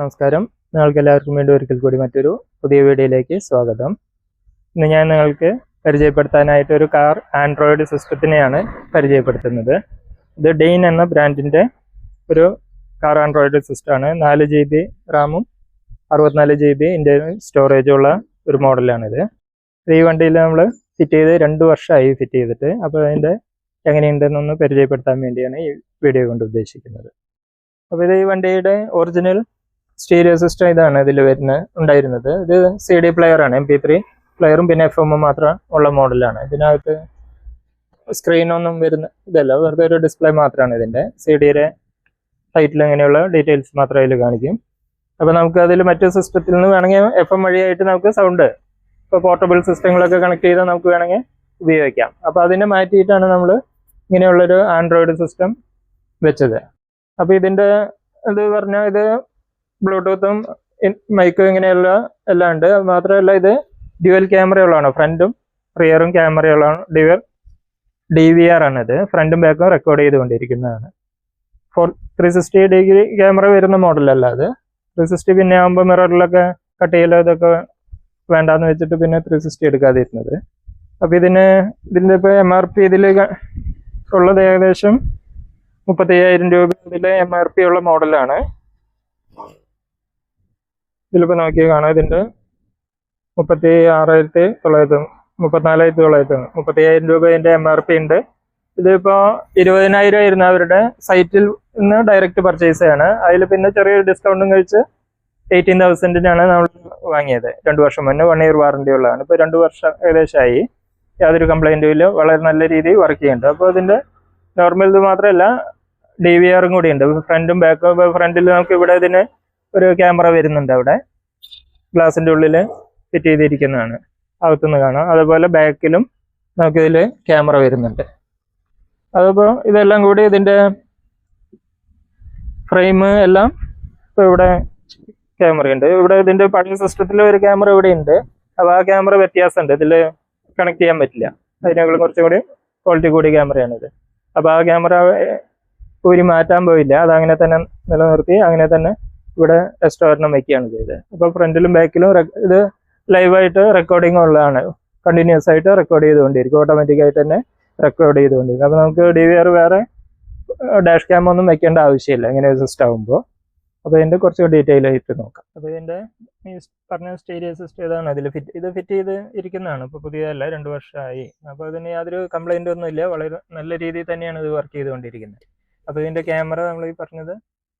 നമസ്കാരം. നിങ്ങൾക്ക് എല്ലാവർക്കും വീണ്ടും ഒരിക്കൽ കൂടി മറ്റൊരു പുതിയ വീഡിയോയിലേക്ക് സ്വാഗതം. ഇന്ന് ഞാൻ നിങ്ങൾക്ക് പരിചയപ്പെടുത്താനായിട്ട് ഒരു കാർ ആൻഡ്രോയിഡ് സിസ്റ്റത്തിനെയാണ് പരിചയപ്പെടുത്തുന്നത്. ഇത് ഡെയിൻ എന്ന ബ്രാൻഡിൻ്റെ ഒരു കാർ ആൻഡ്രോയിഡ് സിസ്റ്റമാണ്. 4 GB റാമും 64 GB ഇന്റർണൽ സ്റ്റോറേജും ഉള്ള ഒരു മോഡലാണിത്. ഈ വണ്ടിയിൽ നമ്മൾ ഫിറ്റ് ചെയ്ത് 2 വർഷമായി ഫിറ്റ് ചെയ്തിട്ട്. അപ്പോൾ അതിൻ്റെ എങ്ങനെയുണ്ടെന്നൊന്ന് പരിചയപ്പെടുത്താൻ വേണ്ടിയാണ് ഈ വീഡിയോ കൊണ്ട് ഉദ്ദേശിക്കുന്നത്. അപ്പോൾ ഇത് ഈ വണ്ടിയുടെ ഒറിജിനൽ സ്റ്റീരിയോ സിസ്റ്റം ഇതാണ് ഇതിൽ ഉണ്ടായിരുന്നത്. ഇത് CD പ്ലെയർ ആണ്, MP3 പ്ലെയറും പിന്നെ FM മാത്രം ഉള്ള മോഡലാണ്. ഇതിനകത്ത് സ്ക്രീനൊന്നും വരുന്ന ഇതല്ല, വെറുതെ ഒരു ഡിസ്പ്ലേ മാത്രമാണ് ഇതിൻ്റെ. CD-യുടെ ടൈറ്റിൽ ഇങ്ങനെയുള്ള ഡീറ്റെയിൽസ് മാത്രമേ അതിൽ കാണിക്കും. അപ്പോൾ നമുക്ക് അതിൽ മറ്റു സിസ്റ്റത്തിൽ നിന്ന് വേണമെങ്കിൽ FM വഴിയായിട്ട് നമുക്ക് സൗണ്ട്, ഇപ്പോൾ പോർട്ടബിൾ സിസ്റ്റങ്ങളൊക്കെ കണക്ട് ചെയ്താൽ നമുക്ക് വേണമെങ്കിൽ ഉപയോഗിക്കാം. അപ്പോൾ അതിനെ മാറ്റിയിട്ടാണ് നമ്മൾ ഇങ്ങനെയുള്ളൊരു ആൻഡ്രോയിഡ് സിസ്റ്റം വെച്ചത്. അപ്പോൾ ഇതിൻ്റെ ഇത് പറഞ്ഞാൽ ഇത് ബ്ലൂടൂത്തും മൈക്കും ഇങ്ങനെയുള്ള എല്ലാം ഉണ്ട്. മാത്രമല്ല ഇത് ഡ്യുവൽ ക്യാമറയുള്ളതാണ്, ഫ്രണ്ടും റിയറും ക്യാമറയുള്ളതാണ്. DVR ആണിത്, ഫ്രണ്ടും ബാക്കും റെക്കോർഡ് ചെയ്തുകൊണ്ടിരിക്കുന്നതാണ്. 360 ഡിഗ്രി ക്യാമറ വരുന്ന മോഡലല്ല അത്. 360 പിന്നെ ആകുമ്പോൾ മിററിലൊക്കെ കട്ട് ചെയ്യലോ ഇതൊക്കെ വേണ്ടാന്ന് വെച്ചിട്ട് പിന്നെ 360 എടുക്കാതിരുന്നത്. അപ്പോൾ ഇതിൻ്റെ ഇപ്പോൾ MRP ഇതിൽ ഉള്ളത് ഏകദേശം 35,000 രൂപ ഇതിലെ MRP ഉള്ള മോഡലാണ്. ഇതിലിപ്പോൾ നോക്കി കാണാം, ഇതിൻ്റെ 34,900 35,000 രൂപ ഇതിൻ്റെ MRP ഉണ്ട്. ഇതിപ്പോൾ 20,000 ആയിരുന്നു അവരുടെ സൈറ്റിൽ നിന്ന് ഡയറക്റ്റ് പർച്ചേസ് ആണ്. അതിൽ പിന്നെ ചെറിയൊരു ഡിസ്കൗണ്ടും കഴിച്ച് 18,000-നാണ് നമ്മൾ വാങ്ങിയത്. 2 വർഷം മുന്നേ 1 ഇയർ വാറണ്ടി ഉള്ളതാണ്. ഇപ്പോൾ 2 വർഷം ഏകദേശമായി, യാതൊരു കംപ്ലൈൻറ്റും ഇല്ല, വളരെ നല്ല രീതിയിൽ വർക്ക് ചെയ്യുന്നുണ്ട്. അപ്പോൾ അതിൻ്റെ നോർമൽ ഇത് മാത്രമല്ല DVR-ഉം കൂടി ഉണ്ട്, ഫ്രണ്ടും ബാക്കും. ഫ്രണ്ടിൽ നമുക്ക് ഇവിടെ ഇതിന് ഒരു ക്യാമറ വരുന്നുണ്ട്, അവിടെ ഗ്ലാസിൻ്റെ ഉള്ളിൽ ഫിറ്റ് ചെയ്തിരിക്കുന്നതാണ്, അകത്തുനിന്ന് കാണാം. അതുപോലെ ബാക്കിലും നമുക്കിതിൽ ക്യാമറ വരുന്നുണ്ട്. അതിപ്പോൾ ഇതെല്ലാം കൂടി ഇതിൻ്റെ ഫ്രെയിം എല്ലാം ഇപ്പോൾ ഇവിടെ ക്യാമറയുണ്ട്. ഇവിടെ ഇതിൻ്റെ പഴയ സിസ്റ്റത്തിൽ ഒരു ക്യാമറ ഇവിടെ ഉണ്ട്. അപ്പോൾ ആ ക്യാമറ വ്യത്യാസമുണ്ട്, ഇതിൽ കണക്ട് ചെയ്യാൻ പറ്റില്ല. അതിനേക്കാൾ കുറച്ചും കൂടി ക്വാളിറ്റി കൂടിയ ക്യാമറയാണിത്. അപ്പോൾ ആ ക്യാമറ ഊരി മാറ്റാൻ പോയില്ല, അതങ്ങനെ തന്നെ നിലനിർത്തി അങ്ങനെ തന്നെ ഇവിടെ റെസ്റ്റോറൻറ്റ് വയ്ക്കുകയാണ് ചെയ്തത്. അപ്പോൾ ഫ്രണ്ടിലും ബാക്കിലും ഇത് ലൈവായിട്ട് റെക്കോർഡിംഗ് ഉള്ളതാണ്, കണ്ടിന്യൂസ് ആയിട്ട് റെക്കോർഡ് ചെയ്തുകൊണ്ടിരിക്കും, ഓട്ടോമാറ്റിക്കായിട്ട് തന്നെ റെക്കോർഡ് ചെയ്തുകൊണ്ടിരിക്കും. അപ്പോൾ നമുക്ക് DVR വേറെ ഡാഷ് ക്യാം ഒന്നും വെക്കേണ്ട ആവശ്യമില്ല ഇങ്ങനെ ഒരു സിസ്റ്റം ആകുമ്പോൾ. അപ്പോൾ ഇതിൻ്റെ കുറച്ച് ഡീറ്റെയിൽ ആയിട്ട് നോക്കാം. അപ്പോൾ ഇതിൻ്റെ ഈ പറഞ്ഞ സ്റ്റീരിയോ സിസ്റ്റം ഇതാണ്, ഇത് ഫിറ്റ് ചെയ്ത് ഇരിക്കുന്നതാണ്. ഇപ്പോൾ പുതിയതല്ല, 2 വർഷമായി. അപ്പോൾ ഇതിന് യാതൊരു കംപ്ലൈൻ്റ് ഒന്നുമില്ല, വളരെ നല്ല രീതിയിൽ തന്നെയാണ് ഇത് വർക്ക് ചെയ്തുകൊണ്ടിരിക്കുന്നത്. അപ്പോൾ ഇതിൻ്റെ ക്യാമറ നമ്മൾ ഈ പറഞ്ഞത്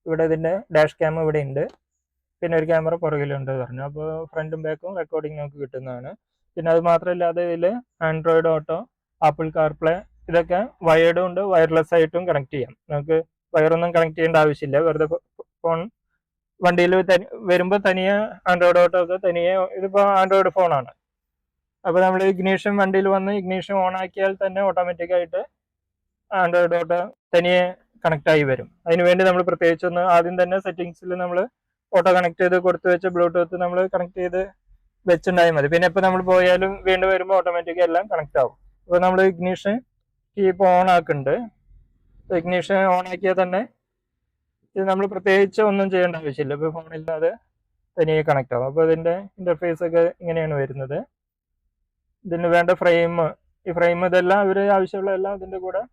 ഇവിടെ ഇതിൻ്റെ ഡാഷ് ക്യാം ഇവിടെ ഉണ്ട്, പിന്നെ ഒരു ക്യാമറ പുറകിലുണ്ട് പറഞ്ഞു. അപ്പോൾ ഫ്രണ്ടും ബാക്കും റെക്കോർഡിംഗ് നമുക്ക് കിട്ടുന്നതാണ്. പിന്നെ അത് മാത്രമല്ലാതെ ഇതിൽ ആൻഡ്രോയിഡ് ഓട്ടോ, ആപ്പിൾ കാർപ്ലേ ഇതൊക്കെ വയേർഡും ഉണ്ട്, വയർലെസ് ആയിട്ടും കണക്ട് ചെയ്യാം. നമുക്ക് വയറൊന്നും കണക്ട് ചെയ്യേണ്ട ആവശ്യമില്ല, വെറുതെ ഫോൺ വണ്ടിയിൽ വരുമ്പോൾ തനിയെ ആൻഡ്രോയിഡ് ഓട്ടോ ഒക്കെ തനിയെ, ഇതിപ്പോൾ ആൻഡ്രോയിഡ് ഫോണാണ്. അപ്പോൾ നമ്മൾ ഇഗ്നീഷൻ വണ്ടിയിൽ വന്ന് ഇഗ്നീഷൻ ഓൺ ആക്കിയാൽ തന്നെ ഓട്ടോമാറ്റിക്കായിട്ട് ആൻഡ്രോയിഡ് ഓട്ടോ തനിയെ കണക്ട് ആയി വരും. അതിനുവേണ്ടി നമ്മൾ പ്രത്യേകിച്ചൊന്ന് ആദ്യം തന്നെ സെറ്റിങ്സിൽ നമ്മൾ ഓട്ടോ കണക്ട് ചെയ്ത് കൊടുത്തു വെച്ച ബ്ലൂടൂത്ത് നമ്മൾ കണക്ട് ചെയ്ത് വെച്ചിട്ടുണ്ടായാൽ മതി. പിന്നെ ഇപ്പോൾ നമ്മൾ പോയാലും വീണ്ടും വരുമ്പോൾ ഓട്ടോമാറ്റിക് എല്ലാം കണക്ട് ആവും. അപ്പോൾ നമ്മൾ ഇഗ്നീഷൻ കീപ്പ് ഓൺ ആക്കുന്നുണ്ട്. ഇഗ്നീഷൻ ഓൺ ആക്കിയാൽ തന്നെ ഇത് നമ്മൾ പ്രത്യേകിച്ച് ഒന്നും ചെയ്യേണ്ട ആവശ്യമില്ല, ഇപ്പോൾ ഫോണില്ലാതെ തനിയെ കണക്ട് ആവും. അപ്പോൾ ഇതിൻ്റെ ഇൻ്റർഫേസ് ഒക്കെ ഇങ്ങനെയാണ് വരുന്നത്. ഇതിന് വേണ്ട ഈ ഫ്രെയിം ഇതെല്ലാം ഇവർ ആവശ്യമുള്ള എല്ലാം ഇതിൻ്റെ കൂടെ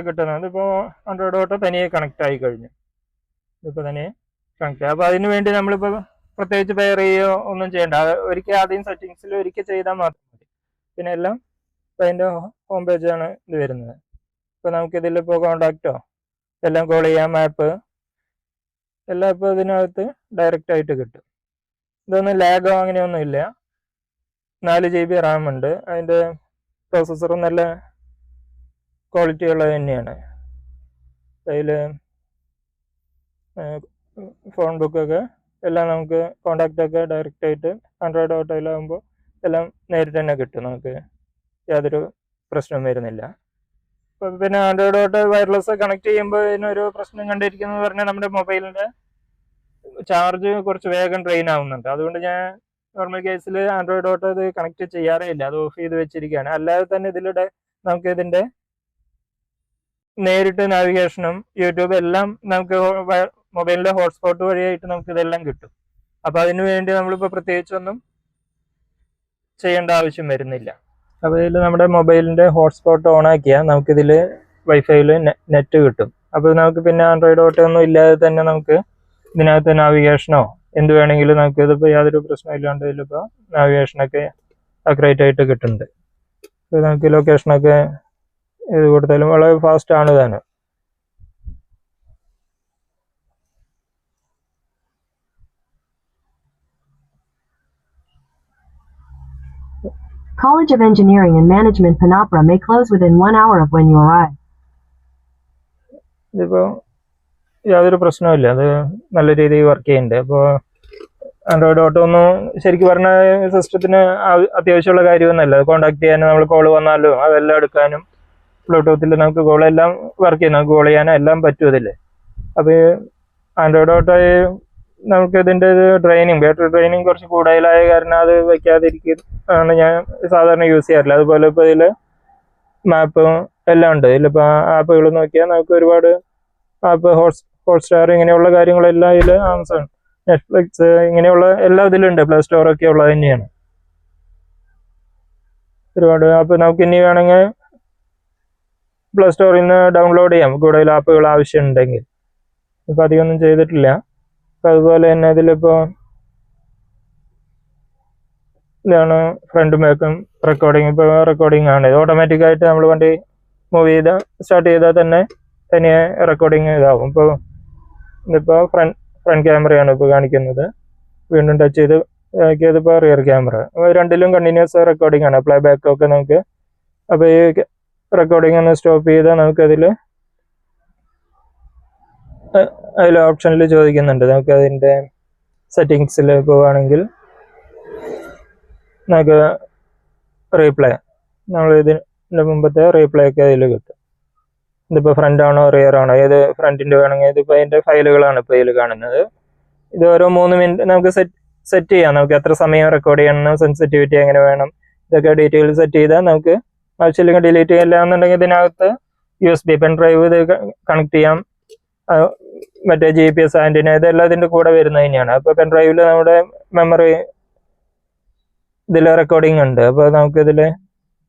കിട്ടുന്നത്. ഇപ്പോൾ ആൻഡ്രോയിഡ് ഓട്ടോ തനിയെ കണക്ട് ആയി കഴിഞ്ഞു, ഇതിപ്പോൾ തനിയെ കണക്ട് ആയി. അപ്പോൾ അതിന് വേണ്ടി നമ്മളിപ്പോൾ പ്രത്യേകിച്ച് പെയർ ചെയ്യുകയോ ഒന്നും ചെയ്യേണ്ട, ഒരിക്കൽ ആദ്യം സെറ്റിങ്സിൽ ഒരിക്കൽ ചെയ്താൽ മാത്രം മതി. പിന്നെ എല്ലാം ഇപ്പോൾ അതിൻ്റെ ഹോം പേജാണ് ഇത് വരുന്നത്. ഇപ്പോൾ നമുക്കിതിലിപ്പോൾ കോണ്ടാക്റ്റോ എല്ലാം കോൾ ചെയ്യാം, മാപ്പ് എല്ലാം ഇപ്പോൾ ഇതിനകത്ത് ഡയറക്റ്റ് ആയിട്ട് കിട്ടും. ഇതൊന്നും ലാഗോ അങ്ങനെയൊന്നും ഇല്ല. 4 GB റാം ഉണ്ട്. അതിൻ്റെ പ്രോസസ്സറും നല്ല ക്വാളിറ്റി ഉള്ളത് തന്നെയാണ്. അതിൽ ഫോൺ ബുക്കൊക്കെ എല്ലാം നമുക്ക് കോണ്ടാക്റ്റൊക്കെ ഡയറക്റ്റ് ആയിട്ട് ആൻഡ്രോയിഡ് ഓട്ടോയിലാകുമ്പോൾ എല്ലാം നേരിട്ട് തന്നെ കിട്ടും, നമുക്ക് യാതൊരു പ്രശ്നവും വരുന്നില്ല. ഇപ്പം പിന്നെ ആൻഡ്രോയിഡ് ഓട്ടോ വയർലെസ് കണക്ട് ചെയ്യുമ്പോൾ ഇതിനൊരു പ്രശ്നം കണ്ടിരിക്കുന്നത് പറഞ്ഞാൽ നമ്മുടെ മൊബൈലിൻ്റെ ചാർജ് കുറച്ച് വേഗം ഡ്രെയിൻ ആവുന്നുണ്ട്. അതുകൊണ്ട് ഞാൻ നോർമൽ കേസിൽ ആൻഡ്രോയിഡ് ഓട്ടോ ഇത് കണക്ട് ചെയ്യാറേ ഇല്ല, അത് ഓഫ് ചെയ്ത് വെച്ചിരിക്കുകയാണ്. അല്ലാതെ തന്നെ ഇതിലൂടെ നമുക്ക് ഇതിൻ്റെ നേരിട്ട് നാവിഗേഷനും യൂട്യൂബ് എല്ലാം നമുക്ക് മൊബൈലിന്റെ ഹോട്ട്സ്പോട്ട് വഴിയായിട്ട് നമുക്ക് ഇതെല്ലാം കിട്ടും. അപ്പൊ അതിനു വേണ്ടി നമ്മളിപ്പോൾ പ്രത്യേകിച്ചൊന്നും ചെയ്യേണ്ട ആവശ്യം വരുന്നില്ല. അപ്പോൾ ഇതിൽ നമ്മുടെ മൊബൈലിന്റെ ഹോട്ട്സ്പോട്ട് ഓൺ ആക്കിയാൽ നമുക്കിതിൽ വൈഫൈയിൽ നെറ്റ് കിട്ടും. അപ്പോൾ നമുക്ക് പിന്നെ ആൻഡ്രോയിഡ് ഓട്ടോ ഒന്നും ഇല്ലാതെ തന്നെ നമുക്ക് ഇതിനകത്ത് നാവിഗേഷനോ എന്ത് വേണമെങ്കിലും നമുക്ക് ഇതിപ്പോൾ യാതൊരു പ്രശ്നമില്ലാണ്ട് ഇതിലിപ്പോൾ നാവിഗേഷനൊക്കെ അക്യുറേറ്റ് ആയിട്ട് കിട്ടുന്നുണ്ട്. അപ്പോൾ നമുക്ക് ലൊക്കേഷനൊക്കെ ഇത് കൊടുത്താലും വളരെ ഫാസ്റ്റ് ആണ് താനും. College of Engineering and Management Panapra may close within 1 hour of when you arrive. ഇതിപ്പോൾ യാതൊരു പ്രശ്നവുമില്ല, അത് നല്ല രീതിയിൽ വർക്ക് ചെയ്യുന്നുണ്ട്. അപ്പോൾ ആൻഡ്രോയിഡ് ഓട്ടോ ഒന്നും ശരിക്കും പറഞ്ഞ സിസ്റ്റത്തിന് അത്യാവശ്യമുള്ള കാര്യമൊന്നുമല്ല. കോൺടാക്ട് ചെയ്യാനും നമ്മൾ കോൾ വന്നാലും അതെല്ലാം എടുക്കാനും ബ്ലൂടൂത്തിൽ നമുക്ക് കോളെല്ലാം വർക്ക് ചെയ്യും, നമുക്ക് കോൾ ചെയ്യാനും എല്ലാം പറ്റും ഇതിൽ. അപ്പോൾ ആൻഡ്രോയിഡ് ഓട്ടോ നമുക്ക് ഇതിൻ്റെ ട്രെയിനിങ് ബാറ്ററി ട്രെയിനിങ് കുറച്ച് കൂടുതലായ കാരണം അത് വയ്ക്കാതിരിക്കുകയാണ് ഞാൻ സാധാരണ യൂസ് ചെയ്യാറില്ല. അതുപോലെ ഇപ്പോൾ ഇതിൽ മാപ്പും എല്ലാം ഉണ്ട്. ഇതിലിപ്പോൾ ആപ്പുകൾ നോക്കിയാൽ നമുക്ക് ഒരുപാട് ആപ്പ് ഹോട്ട്സ്റ്റാർ ഇങ്ങനെയുള്ള കാര്യങ്ങളെല്ലാം ഇതിൽ ആമസോൺ, നെറ്റ്ഫ്ലിക്സ് ഇങ്ങനെയുള്ള എല്ലാം ഇതിലുണ്ട്. പ്ലേ സ്റ്റോറൊക്കെ ഉള്ളത് തന്നെയാണ്. ഒരുപാട് ആപ്പ് നമുക്ക് ഇനി വേണമെങ്കിൽ പ്ലേ സ്റ്റോറിൽ നിന്ന് ഡൗൺലോഡ് ചെയ്യാം കൂടുതൽ ആപ്പുകൾ ആവശ്യമുണ്ടെങ്കിൽ. ഇപ്പം അധികമൊന്നും ചെയ്തിട്ടില്ല. അപ്പം അതുപോലെ തന്നെ ഇതിലിപ്പോൾ ഇതാണ് ഫ്രണ്ട് ബാക്കും റെക്കോർഡിങ്. ഇപ്പോൾ റെക്കോർഡിംഗ് ആണ്, ഇത് ഓട്ടോമാറ്റിക്കായിട്ട് നമ്മൾ വണ്ടി മൂവ് ചെയ്താൽ സ്റ്റാർട്ട് ചെയ്താൽ തന്നെ തനിയെ റെക്കോർഡിങ് ഇതാവും. ഇപ്പോൾ ഇതിപ്പോൾ ഫ്രണ്ട് ക്യാമറയാണ് ഇപ്പോൾ കാണിക്കുന്നത്. വീണ്ടും ടച്ച് ചെയ്ത് ആക്കിയതിപ്പോൾ റിയർ ക്യാമറ. രണ്ടിലും കണ്ടിന്യൂസ് റെക്കോർഡിംഗ് ആണ്, പ്ലേ ബാക്കൊക്കെ നമുക്ക്. അപ്പോൾ ഈ റെക്കോർഡിംഗ് ഒന്ന് സ്റ്റോപ്പ് ചെയ്താൽ നമുക്കതിൽ ഓപ്ഷനിൽ ചോദിക്കുന്നുണ്ട്. നമുക്ക് അതിൻ്റെ സെറ്റിങ്സിൽ പോവുകയാണെങ്കിൽ നമുക്ക് റീപ്ലേ, നമ്മൾ ഇതിൻ്റെ മുമ്പത്തെ റീപ്ലേ ഒക്കെ അതിൽ കിട്ടും. ഇതിപ്പോൾ ഫ്രണ്ട് ആണോ റിയർ ആണോ, ഏത് ഫ്രണ്ടിൻ്റെ വേണമെങ്കിൽ ഇതിപ്പോൾ അതിൻ്റെ ഫയലുകളാണ് ഇപ്പോൾ ഇതിൽ കാണുന്നത്. ഇത് ഓരോ 3 മിനിറ്റ് നമുക്ക് സെറ്റ് ചെയ്യാം. നമുക്ക് എത്ര സമയം റെക്കോർഡ് ചെയ്യണം, സെൻസിറ്റിവിറ്റി എങ്ങനെ വേണം, ഇതൊക്കെ ഡീറ്റെയിൽ സെറ്റ് ചെയ്താൽ നമുക്ക് ആവശ്യമില്ലെങ്കിൽ ഡിലീറ്റ് ചെയ്യില്ല എന്നുണ്ടെങ്കിൽ ഇതിനകത്ത് USB പെൻ ഡ്രൈവ് ഇത് കണക്ട് ചെയ്യാം. മറ്റേ GPS ആൻറ്റിന ഇതെല്ലാം ഇതിൻ്റെ കൂടെ വരുന്നത് തന്നെയാണ്. അപ്പോൾ പെൻ ഡ്രൈവിൽ നമ്മുടെ മെമ്മറി ഇതിൽ റെക്കോർഡിംഗ് ഉണ്ട്. അപ്പോൾ നമുക്കിതിൽ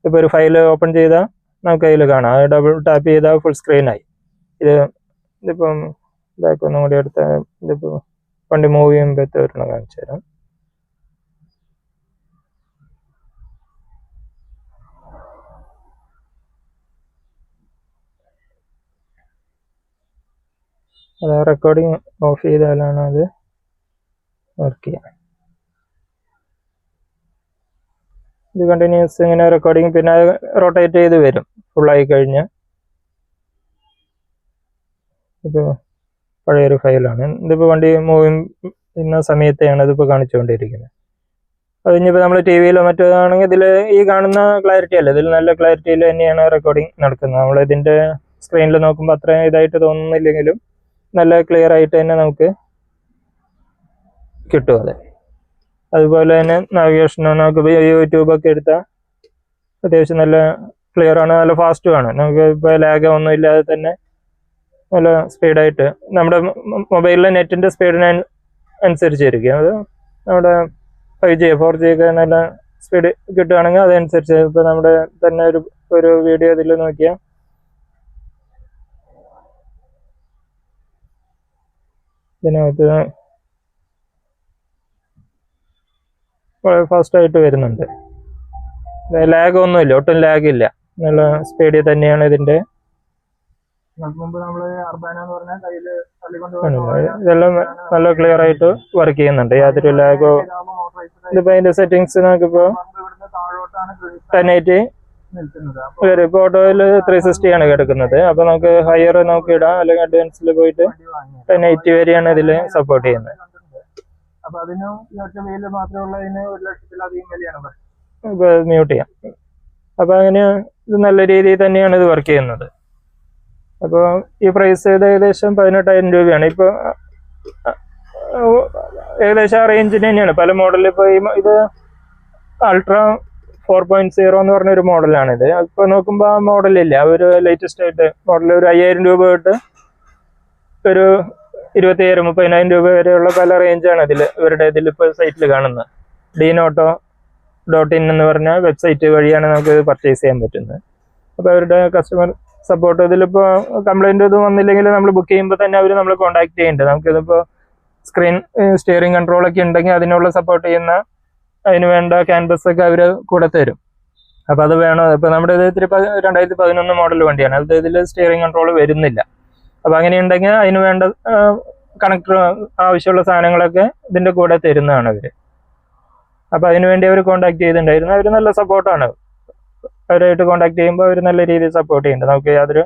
ഇപ്പോൾ ഒരു ഫയൽ ഓപ്പൺ ചെയ്താൽ നമുക്ക് അതിൽ കാണാം. ഡബിൾ ടാപ്പ് ചെയ്താൽ ഫുൾ സ്ക്രീനായി. ഇതിപ്പം ബാക്ക് ഒന്നും കൂടി എടുത്ത ഇതിപ്പോൾ വണ്ടി മൂവ് ചെയ്യുമ്പോഴത്തെ ഒരെണ്ണം കാണിച്ചു തരാം. അത് റെക്കോർഡിങ് ഓഫ് ചെയ്താലാണ് അത് വർക്ക് ചെയ്യുക. ഇത് കണ്ടിന്യൂസ് ഇങ്ങനെ റെക്കോർഡിങ് പിന്നെ റൊട്ടേറ്റ് ചെയ്ത് വരും ഫുള്ളായി കഴിഞ്ഞ്. ഇത് പഴയൊരു ഫയലാണ്. ഇതിപ്പോൾ വണ്ടി മൂവിങ് ചെയ്യുന്ന സമയത്തെയാണ് ഇതിപ്പോൾ കാണിച്ചുകൊണ്ടിരിക്കുന്നത്. അത് ഇനിയിപ്പോൾ നമ്മൾ TV യിലോ മറ്റോ ആണെങ്കിൽ ഇതിൽ ഈ കാണുന്ന ക്ലാരിറ്റി അല്ല, ഇതിൽ നല്ല ക്ലാരിറ്റിയിൽ തന്നെയാണ് റെക്കോർഡിങ് നടക്കുന്നത്. നമ്മൾ ഇതിൻ്റെ സ്ക്രീനിൽ നോക്കുമ്പോൾ അത്ര ഇതായിട്ട് തോന്നുന്നില്ലെങ്കിലും നല്ല ക്ലിയർ ആയിട്ട് തന്നെ നമുക്ക് കിട്ടും. അതെ, അതുപോലെ തന്നെ നാവിഗേഷനോ നമുക്ക് യൂട്യൂബൊക്കെ എടുത്താൽ അത്യാവശ്യം നല്ല ക്ലിയർ ആണ്, നല്ല ഫാസ്റ്റുമാണ്. നമുക്ക് ഇപ്പോൾ ലാഗ് ഒന്നും ഇല്ലാതെ തന്നെ നല്ല സ്പീഡായിട്ട് നമ്മുടെ മൊബൈലിലെ നെറ്റിൻ്റെ സ്പീഡിന് അനുസരിച്ചിരിക്കും. അത് നമ്മുടെ 5G 4G ഒക്കെ നല്ല സ്പീഡ് കിട്ടുകയാണെങ്കിൽ അതനുസരിച്ച് ഇപ്പോൾ നമ്മുടെ തന്നെ ഒരു വീഡിയോ ഇതിൽ നോക്കിയാൽ ഇതിനകത്ത് വളരെ ഫാസ്റ്റായിട്ട് വരുന്നുണ്ട്. ലാഗ് ഒന്നുമില്ല, ഒട്ടും ലാഗില്ല, നല്ല സ്പീഡിൽ തന്നെയാണ് ഇതിൻ്റെ. ഇതെല്ലാം നല്ല ക്ലിയർ ആയിട്ട് വർക്ക് ചെയ്യുന്നുണ്ട്, യാതൊരു ലാഗോ. ഇതിപ്പോൾ അതിൻ്റെ സെറ്റിങ്സ് നമുക്കിപ്പോൾ 1080 ഇപ്പോൾ ഓട്ടോയിൽ 360 ആണ് കിടക്കുന്നത്. അപ്പോൾ നമുക്ക് ഹയർ നമുക്ക് ഇടാം, അല്ലെങ്കിൽ അഡ്വാൻസിൽ പോയിട്ട് 1080 വരെയാണ് ഇതിൽ സപ്പോർട്ട് ചെയ്യുന്നത്. ഇപ്പോൾ മ്യൂട്ട് ചെയ്യാം. അപ്പോൾ അങ്ങനെ ഇത് നല്ല രീതിയിൽ തന്നെയാണ് ഇത് വർക്ക് ചെയ്യുന്നത്. അപ്പോൾ ഈ പ്രൈസ് ഏകദേശം 18,000 രൂപയാണ്. ഇപ്പോൾ ഏകദേശം ആ റേഞ്ചിന് തന്നെയാണ് പല മോഡലിൽ. ഇപ്പോൾ ഇത് അൾട്രാ 4.0 എന്ന് പറഞ്ഞൊരു മോഡലാണിത്. ഇപ്പോൾ നോക്കുമ്പോൾ ആ മോഡലില്ല, ഒരു ലേറ്റസ്റ്റ് ആയിട്ട് മോഡൽ ഒരു 5,000 രൂപ തൊട്ട് ഒരു 25,000-30,000 രൂപ വരെയുള്ള പല റേഞ്ചാണ് ഇവരുടെ ഇതിലിപ്പോൾ സൈറ്റിൽ കാണുന്നത്. DNauto.in എന്ന് പറഞ്ഞ വെബ്സൈറ്റ് വഴിയാണ് നമുക്ക് ഇത് പർച്ചേസ് ചെയ്യാൻ പറ്റുന്നത്. അപ്പോൾ അവരുടെ കസ്റ്റമർ സപ്പോർട്ട് ഇതിലിപ്പോൾ കംപ്ലൈൻറ്റ് ഒന്നും വന്നില്ലെങ്കിൽ നമ്മൾ ബുക്ക് ചെയ്യുമ്പോൾ തന്നെ അവർ നമ്മൾ കോൺടാക്ട് ചെയ്യുന്നുണ്ട്. നമുക്കിതിപ്പോൾ സ്റ്റിയറിംഗ് കൺട്രോളൊക്കെ ഉണ്ടെങ്കിൽ അതിനുള്ള സപ്പോർട്ട് ചെയ്യുന്ന അതിന് വേണ്ട ക്യാൻവസ് ഒക്കെ അവർ കൂടെ തരും. അപ്പോൾ അത് വേണോ? ഇപ്പോൾ നമ്മുടെ ഇത് 2011 മോഡൽ വണ്ടിയാണ്. അത് ഇതിൽ സ്റ്റിയറിംഗ് കൺട്രോൾ വരുന്നില്ല. അപ്പോൾ അങ്ങനെയുണ്ടെങ്കിൽ അതിന് വേണ്ട കണക്ടർ ആവശ്യമുള്ള സാധനങ്ങളൊക്കെ ഇതിൻ്റെ കൂടെ തരുന്നതാണ് അവർ. അപ്പോൾ അതിനുവേണ്ടി അവർ കോൺടാക്ട് ചെയ്തിട്ടുണ്ടായിരുന്നു. അവർ നല്ല സപ്പോർട്ടാണ്. അവരായിട്ട് കോൺടാക്ട് ചെയ്യുമ്പോൾ അവർ നല്ല രീതിയിൽ സപ്പോർട്ട് ചെയ്യുന്നുണ്ട്. നമുക്ക് യാതൊരു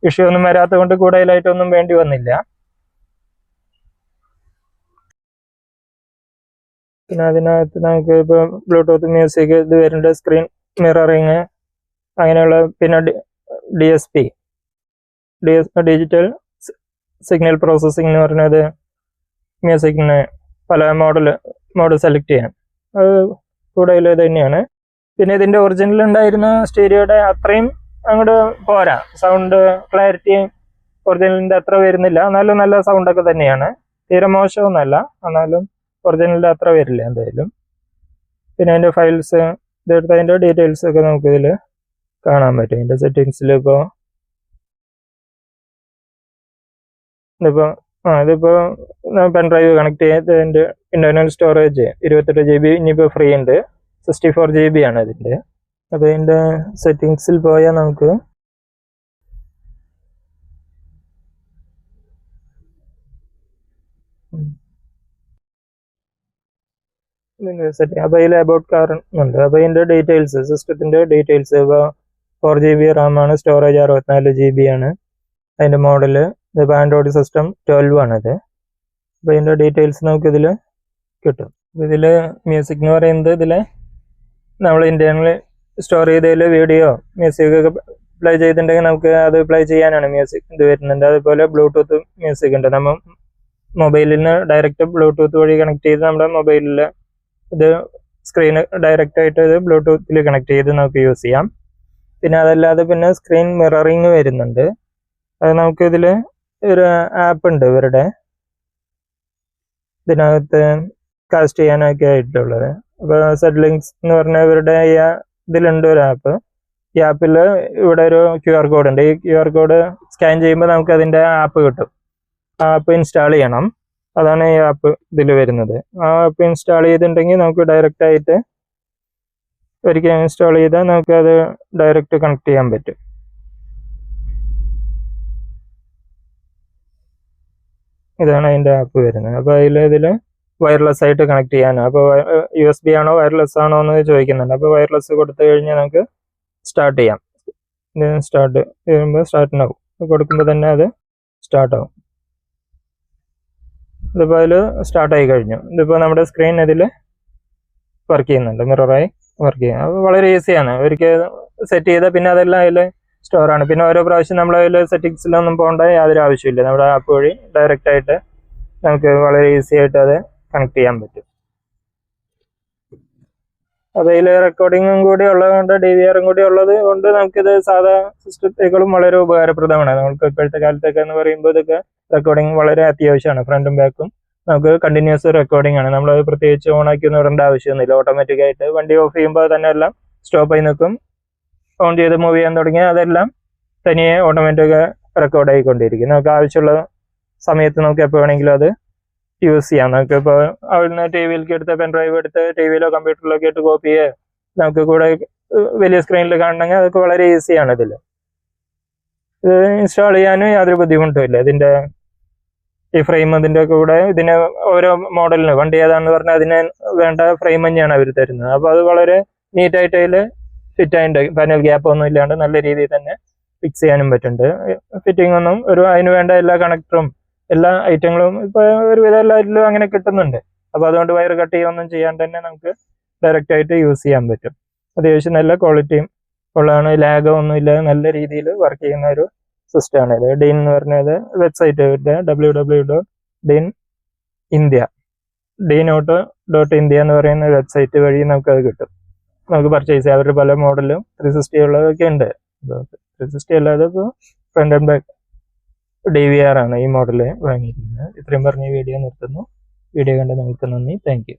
ഇഷ്യൂ ഒന്നും വരാത്തത് കൊണ്ട് കൂടുതലായിട്ടൊന്നും വേണ്ടി വന്നില്ല. പിന്നെ അതിനകത്ത് നമുക്ക് ഇപ്പോൾ ബ്ലൂടൂത്ത് മ്യൂസിക് ഇത് വരുന്നുണ്ട്, സ്ക്രീൻ മിററിങ് അങ്ങനെയുള്ള, പിന്നെ DSP ഡിജിറ്റൽ സിഗ്നൽ പ്രോസസ്സിംഗ് എന്ന് പറഞ്ഞത് മ്യൂസിക്കിന് പല മോഡ് സെലക്ട് ചെയ്യാൻ അത് കൂടുതൽ ഇത് തന്നെയാണ്. പിന്നെ ഇതിൻ്റെ ഒറിജിനൽ ഉണ്ടായിരുന്ന സ്റ്റീരിയോയുടെ അത്രയും അങ്ങോട്ട് പോരാ, സൗണ്ട് ക്ലാരിറ്റി ഒറിജിനലിൻ്റെ അത്ര വരുന്നില്ല. എന്നാലും നല്ല സൗണ്ടൊക്കെ തന്നെയാണ്, തീരെ മോശമൊന്നുമല്ല. എന്നാലും ഒറിജിനലിൻ്റെ അത്ര വരില്ല എന്തായാലും. പിന്നെ അതിൻ്റെ ഫയൽസ് ഇതെടുത്ത് അതിൻ്റെ ഡീറ്റെയിൽസ് ഒക്കെ നമുക്കിതിൽ കാണാൻ പറ്റും. ഇതിൻ്റെ സെറ്റിങ്സിൽ ഇതിപ്പോൾ പെൻഡ്രൈവ് കണക്ട് ചെയ്തതിൻ്റെ ഇന്റർണൽ സ്റ്റോറേജ് 28 GB ഇനിയിപ്പോൾ ഫ്രീ ഉണ്ട്. 64 GB ആണ് ഇതിൻ്റെ. അപ്പോൾ ഇതിൻ്റെ സെറ്റിങ്സിൽ പോയാൽ നമുക്ക് സെറ്റിംഗ്, അപ്പോൾ അതിൽ അബൌട്ട് കാർ ഉണ്ട്. അപ്പോൾ ഇതിൻ്റെ ഡീറ്റെയിൽസ്, സിസ്റ്റത്തിൻ്റെ ഡീറ്റെയിൽസ്, ഇപ്പോൾ 4 GB RAM ആണ്, സ്റ്റോറേജ് 64 GB ആണ്. അതിൻ്റെ മോഡല് ഇതിപ്പോൾ ആൻഡ്രോയിഡ് സിസ്റ്റം 12 ആണിത്. അപ്പോൾ ഇതിൻ്റെ ഡീറ്റെയിൽസ് നമുക്കിതിൽ കിട്ടും. ഇതിൽ മ്യൂസിക് എന്ന് പറയുന്നത് ഇതിൽ നമ്മൾ ഇന്റേണലി സ്റ്റോർ ചെയ്തതിൽ വീഡിയോ മ്യൂസിക് ഒക്കെ പ്ലേ ചെയ്തിട്ടുണ്ടെങ്കിൽ നമുക്ക് അത് പ്ലേ ചെയ്യാനാണ് മ്യൂസിക് ഇത് വരുന്നുണ്ട്. അതുപോലെ ബ്ലൂടൂത്ത് മ്യൂസിക് ഉണ്ട്. നമ്മൾ മൊബൈലിൽ നിന്ന് ഡയറക്റ്റ് ബ്ലൂടൂത്ത് വഴി കണക്ട് ചെയ്ത് നമ്മുടെ മൊബൈലിൽ ഇത് സ്ക്രീന് ഡയറക്റ്റ് ആയിട്ട് ഇത് ബ്ലൂടൂത്തിൽ കണക്ട് ചെയ്ത് നമുക്ക് യൂസ് ചെയ്യാം. പിന്നെ അതല്ലാതെ പിന്നെ സ്ക്രീൻ മിററിങ് വരുന്നുണ്ട്. അത് നമുക്ക് ഇതിൽ ഒരു ആപ്പ് ഉണ്ട് ഇവരുടെ ഇതിനകത്ത് കാസ്റ്റ് ചെയ്യാനൊക്കെ ആയിട്ടുള്ളത്. അപ്പോൾ സെറ്റ്ലിങ്സ് എന്ന് പറഞ്ഞ ഇവരുടെ ഇതിലുണ്ട് ഒരു ആപ്പ്. ഈ ആപ്പിൽ ഇവിടെ ഒരു QR കോഡ് ഉണ്ട്. ഈ QR കോഡ് സ്കാൻ ചെയ്യുമ്പോൾ നമുക്ക് അതിൻ്റെ ആപ്പ് കിട്ടും. ആ ആപ്പ് ഇൻസ്റ്റാൾ ചെയ്യണം. അതാണ് ഈ ആപ്പ് ഇതിൽ വരുന്നത്. ആ ആപ്പ് ഇൻസ്റ്റാൾ ചെയ്തിട്ടുണ്ടെങ്കിൽ നമുക്ക് ഡയറക്റ്റ് ആയിട്ട് ഒരിക്കൽ ഇൻസ്റ്റാൾ ചെയ്താൽ നമുക്ക് അത് ഡയറക്റ്റ് കണക്ട് ചെയ്യാൻ പറ്റും. ഇതാണ് അതിൻ്റെ ആപ്പ് വരുന്നത്. അപ്പോൾ ഇതിൽ വയർലെസ് ആയിട്ട് കണക്ട് ചെയ്യാനാണ്. അപ്പോൾ USB ആണോ വയർലെസ് ആണോ എന്ന് ചോദിക്കുന്നുണ്ട്. അപ്പോൾ വയർലെസ് കൊടുത്തു കഴിഞ്ഞാൽ നമുക്ക് സ്റ്റാർട്ട് ചെയ്യാം. സ്റ്റാർട്ട് ചെയ്യുമ്പോൾ സ്റ്റാർട്ടിനാവും, കൊടുക്കുമ്പോൾ തന്നെ അത് സ്റ്റാർട്ടാവും. ഇതിപ്പോൾ അതിൽ സ്റ്റാർട്ടായി കഴിഞ്ഞു. ഇതിപ്പോൾ നമ്മുടെ സ്ക്രീൻ ഇതിൽ വർക്ക് ചെയ്യുന്നുണ്ട്, മിററായി വർക്ക് ചെയ്യാം. അപ്പോൾ വളരെ ഈസിയാണ്. ഒരിക്കൽ സെറ്റ് ചെയ്താൽ പിന്നെ അതെല്ലാം അതിൽ സ്റ്റോറാണ്. പിന്നെ ഓരോ പ്രാവശ്യം നമ്മൾ അതിൽ സെറ്റിങ്സിലൊന്നും പോകേണ്ട യാതൊരു ആവശ്യമില്ല. നമ്മുടെ ആപ്പ് വഴി ഡയറക്റ്റ് ആയിട്ട് നമുക്ക് വളരെ ഈസി ആയിട്ട് അത് കണക്ട് ചെയ്യാൻ പറ്റും. അപ്പോൾ ഇതിൽ റെക്കോർഡിങ്ങും കൂടി ഉള്ളതുകൊണ്ട് DVR-ഉം കൂടി ഉള്ളത് കൊണ്ട് നമുക്കിത് സാധാ സിസ്റ്റത്തേക്കാളും വളരെ ഉപകാരപ്രദമാണ്. നമുക്ക് ഇപ്പോഴത്തെ കാലത്തൊക്കെ എന്ന് പറയുമ്പോൾ ഇതൊക്കെ റെക്കോർഡിങ് വളരെ അത്യാവശ്യമാണ്. ഫ്രണ്ടും ബാക്കും നമുക്ക് കണ്ടിന്യൂസ് റെക്കോർഡിംഗ് ആണ്. നമ്മൾ പ്രത്യേകിച്ച് ഓണാക്കി ഒന്നും ഇടേണ്ട ആവശ്യമൊന്നുമില്ല. ഓട്ടോമാറ്റിക്കായിട്ട് വണ്ടി ഓഫ് ചെയ്യുമ്പോൾ തന്നെ എല്ലാം സ്റ്റോപ്പായി നിൽക്കും. ഓൺ ചെയ്ത് മൂവ് ചെയ്യാൻ തുടങ്ങിയാൽ അതെല്ലാം തനിയെ ഓട്ടോമാറ്റിക് റെക്കോർഡ് ആയിക്കൊണ്ടിരിക്കും. നമുക്ക് ആവശ്യമുള്ള സമയത്ത് നമുക്ക് എപ്പോൾ വേണമെങ്കിലും അത് യൂസ് ചെയ്യാം. നമുക്ക് ഇപ്പോൾ അവിടുന്ന് TV-യിലേക്ക് എടുത്ത് പെൻഡ്രൈവ് എടുത്ത് TV-യിലോ കമ്പ്യൂട്ടറിലൊക്കെ ഇട്ട് കോപ്പി ചെയ്യുക, നമുക്ക് കൂടെ വലിയ സ്ക്രീനിൽ കാണണമെങ്കിൽ അതൊക്കെ വളരെ ഈസിയാണ്. ഇത് ഇൻസ്റ്റാൾ ചെയ്യാനും യാതൊരു ബുദ്ധിമുട്ടും ഇല്ല. ഇതിൻ്റെ ഈ ഫ്രെയിം ഇതിൻ്റെ കൂടെ ഇതിന് ഓരോ മോഡലിന് വണ്ടി ഏതാണെന്ന് പറഞ്ഞാൽ അതിന് വേണ്ട ഫ്രെയിം തന്നെയാണ് അവർ തരുന്നത്. അപ്പോൾ അത് വളരെ നീറ്റായിട്ട് അതിൽ ഫിറ്റ് ആയിട്ട് പാനൽ ഗ്യാപ്പ് ഒന്നും ഇല്ലാണ്ട് നല്ല രീതിയിൽ തന്നെ ഫിക്സ് ചെയ്യാനും പറ്റുന്നുണ്ട്. ഫിറ്റിംഗ് ഒന്നും അതിന് വേണ്ട എല്ലാ കണക്ടറും എല്ലാ ഐറ്റങ്ങളും ഇപ്പോൾ ഒരുവിധം എല്ലാവരിലും അങ്ങനെ കിട്ടുന്നുണ്ട്. അപ്പോൾ അതുകൊണ്ട് വയർ കട്ട് ചെയ്യുകയൊന്നും ചെയ്യാണ്ട് തന്നെ നമുക്ക് ഡയറക്റ്റ് ആയിട്ട് യൂസ് ചെയ്യാൻ പറ്റും. അത്യാവശ്യം നല്ല ക്വാളിറ്റിയും ഉള്ളതാണ്. ലാഗോ ഒന്നും ഇല്ലാതെ നല്ല രീതിയിൽ വർക്ക് ചെയ്യുന്ന ഒരു സിസ്റ്റമാണ് ഇത്. DIN എന്ന് പറഞ്ഞത് വെബ്സൈറ്റ് www.DINindia DINauto.india എന്ന് പറയുന്ന വെബ്സൈറ്റ് വഴി നമുക്കത് കിട്ടും. നമുക്ക് പർച്ചേസ് ചെയ്യാം. അവരുടെ പല മോഡലും 360 ഉള്ളതൊക്കെ ഉണ്ട്. 360 അല്ലാതെ ഇപ്പോൾ ഫ്രണ്ട് ആൻഡ് ബാക്ക് DVR ആണ് ഈ മോഡല് വാങ്ങിയിരിക്കുന്നത്. ഇത്രയും പറഞ്ഞ് ഈ വീഡിയോ നിർത്തുന്നു. വീഡിയോ കണ്ട് നിങ്ങൾക്ക് നന്ദി. Thank you.